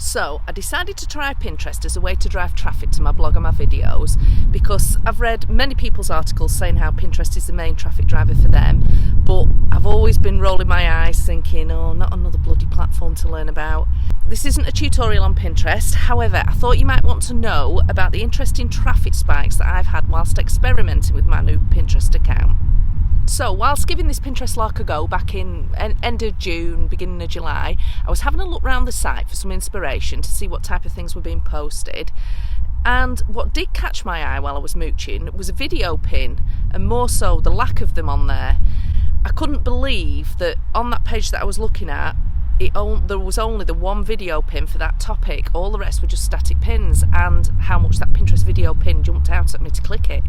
So I decided to try Pinterest as a way to drive traffic to my blog and my videos, because I've read many people's articles saying how Pinterest is the main traffic driver for them, but I've always been rolling my eyes thinking, oh, not another bloody platform to learn about. This isn't a tutorial on Pinterest, however I thought you might want to know about the interesting traffic spikes that I've had whilst experimenting with my new Pinterest account. So whilst giving this Pinterest lark a go back in end of June, beginning of July, I was having a look around the site for some inspiration to see what type of things were being posted. And what did catch my eye while I was mooching was a video pin, and more so the lack of them on there. I couldn't believe that on that page that I was looking at, there was only the one video pin for that topic. All the rest were just static pins, and how much that Pinterest video pin jumped out at me to click it.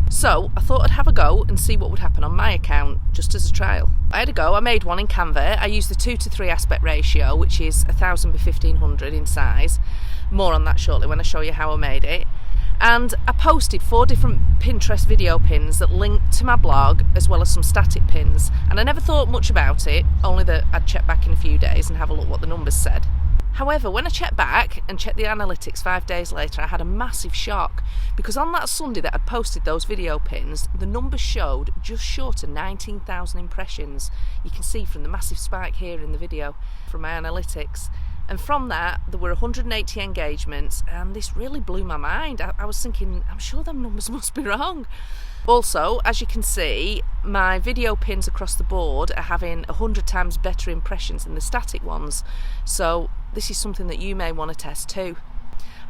So I thought I'd have a go and see what would happen on my account, just as a trial. I had a go, I made one in Canva. I used the 2:3 aspect ratio, which is 1000 by 1500 in size. More on that shortly when I show you how I made it. And I posted 4 different Pinterest video pins that linked to my blog, as well as some static pins. And I never thought much about it, only that I'd check back in a few days and have a look what the numbers said. However, when I checked back and checked the analytics 5 days later, I had a massive shock, because on that Sunday that I'd posted those video pins, the numbers showed just short of 19,000 impressions. You can see from the massive spike here in the video from my analytics. And from that, there were 180 engagements, and this really blew my mind. I was thinking, I'm sure them numbers must be wrong. Also, as you can see, my video pins across the board are having 100 times better impressions than the static ones. So this is something that you may want to test too.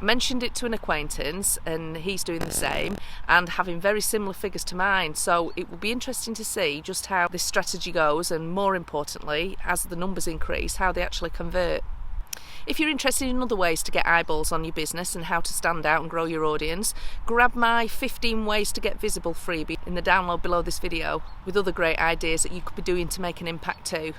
I mentioned it to an acquaintance, and he's doing the same and having very similar figures to mine. So it will be interesting to see just how this strategy goes, and more importantly, as the numbers increase, how they actually convert. If you're interested in other ways to get eyeballs on your business and how to stand out and grow your audience, grab my 15 ways to get visible freebie in the download below this video, with other great ideas that you could be doing to make an impact too.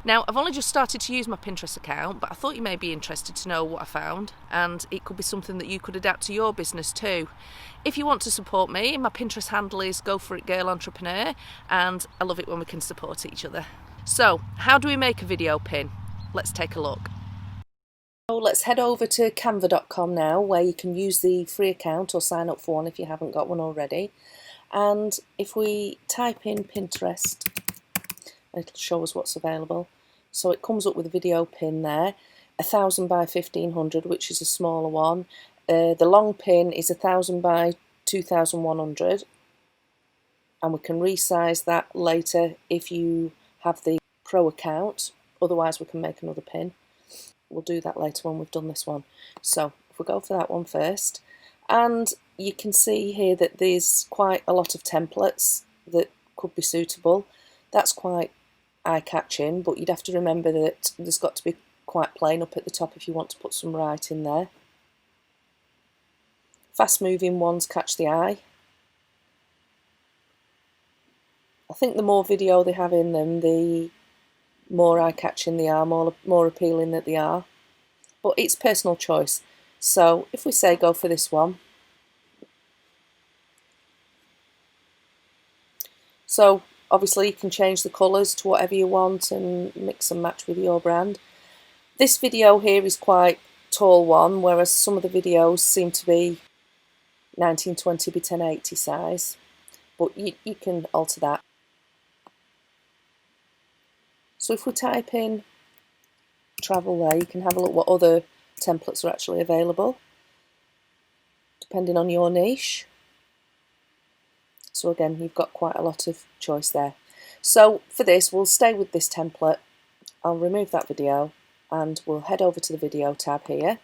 Now, I've only just started to use my Pinterest account, but I thought you may be interested to know what I found, and it could be something that you could adapt to your business too. If you want to support me, my Pinterest handle is Go For It Girl Entrepreneur, and I love it when we can support each other. So, how do we make a video pin? Let's take a look. So let's head over to canva.com now, where you can use the free account or sign up for one if you haven't got one already. And if we type in Pinterest, it'll show us what's available. So it comes up with a video pin there, 1000 by 1500, which is a smaller one. The long pin is 1000 by 2100, and we can resize that later if you have the Pro account. Otherwise we can make another pin. We'll do that later when we've done this one. So if we go for that one first, and you can see here that there's quite a lot of templates that could be suitable. That's quite eye-catching, but you'd have to remember that there's got to be quite plain up at the top if you want to put some right in there. Fast-moving ones catch the eye. I think the more video they have in them, the more eye-catching they are, more appealing that they are. But it's personal choice. So if we say go for this one. So obviously you can change the colours to whatever you want and mix and match with your brand. This video here is quite tall one, whereas some of the videos seem to be 1920 by 1080 size. But you can alter that. So if we type in travel there, you can have a look what other templates are actually available, depending on your niche. So again, you've got quite a lot of choice there. So for this, we'll stay with this template. I'll remove that video, and we'll head over to the video tab here,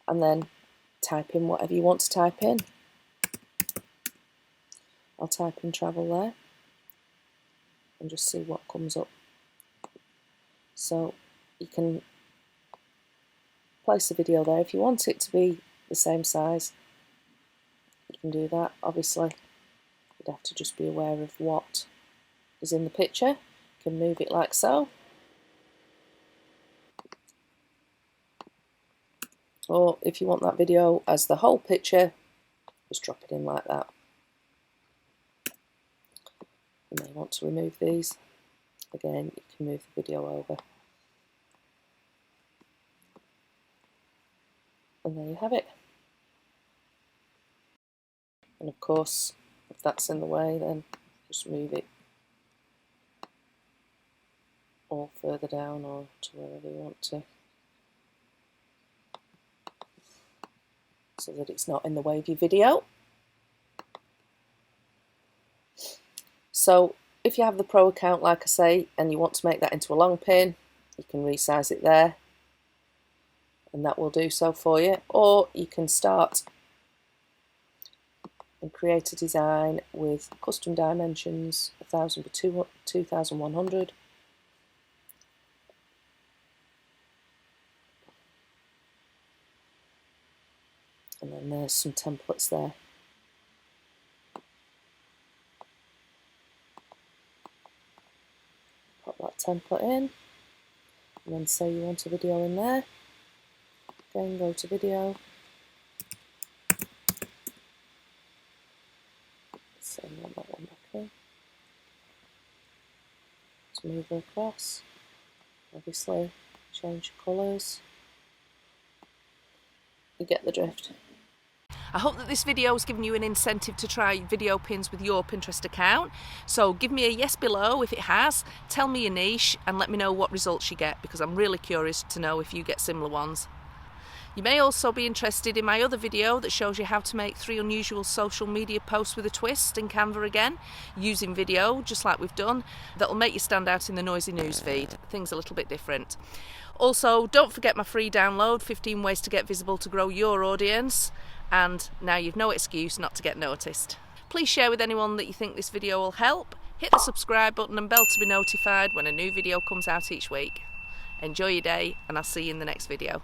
and then type in whatever you want to type in. I'll type in travel there, and just see what comes up. So you can place the video there. If you want it to be the same size, you can do that. Obviously, you'd have to just be aware of what is in the picture. You can move it like so. Or if you want that video as the whole picture, just drop it in like that. You may want to remove these. Again, you can move the video over. And there you have it. And of course, if that's in the way, then just move it or further down or to wherever you want to, so that it's not in the way of your video. So if you have the Pro account, like I say, and you want to make that into a long pin, you can resize it there and that will do so for you. Or you can start and create a design with custom dimensions, 1000 by 2100. And then there's some templates there. Pop that template in, and then say you want a video in there. Again, go to video. So you want that one back in. To move it across. Obviously, change colours. You get the drift. I hope that this video has given you an incentive to try video pins with your Pinterest account. So give me a yes below if it has, tell me your niche and let me know what results you get, because I'm really curious to know if you get similar ones. You may also be interested in my other video that shows you how to make 3 unusual social media posts with a twist in Canva again, using video just like we've done. That'll make you stand out in the noisy newsfeed. Things a little bit different. Also, don't forget my free download, 15 ways to get visible to grow your audience. And now you've no excuse not to get noticed. Please share with anyone that you think this video will help. Hit the subscribe button and bell to be notified when a new video comes out each week. Enjoy your day, and I'll see you in the next video.